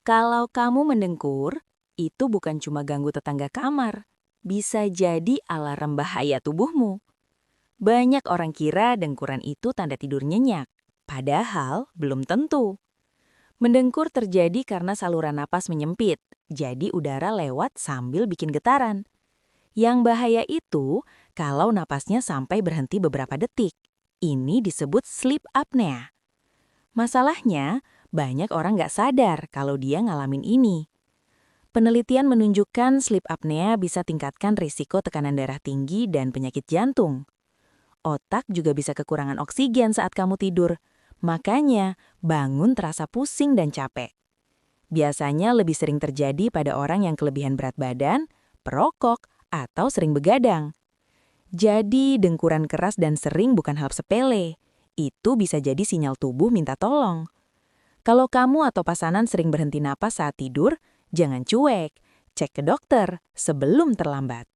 Kalau kamu mendengkur, itu bukan cuma ganggu tetangga kamar, bisa jadi alarm bahaya tubuhmu. Banyak orang kira dengkuran itu tanda tidur nyenyak, padahal belum tentu. Mendengkur terjadi karena saluran napas menyempit, jadi udara lewat sambil bikin getaran. Yang bahaya itu kalau napasnya sampai berhenti beberapa detik. Ini disebut sleep apnea. Masalahnya, banyak orang nggak sadar kalau dia ngalamin ini. Penelitian menunjukkan sleep apnea bisa tingkatkan risiko tekanan darah tinggi dan penyakit jantung. Otak juga bisa kekurangan oksigen saat kamu tidur. Makanya, bangun terasa pusing dan capek. Biasanya lebih sering terjadi pada orang yang kelebihan berat badan, perokok, atau sering begadang. Jadi, dengkuran keras dan sering bukan hal sepele. Itu bisa jadi sinyal tubuh minta tolong. Kalau kamu atau pasangan sering berhenti napas saat tidur, jangan cuek. Cek ke dokter sebelum terlambat.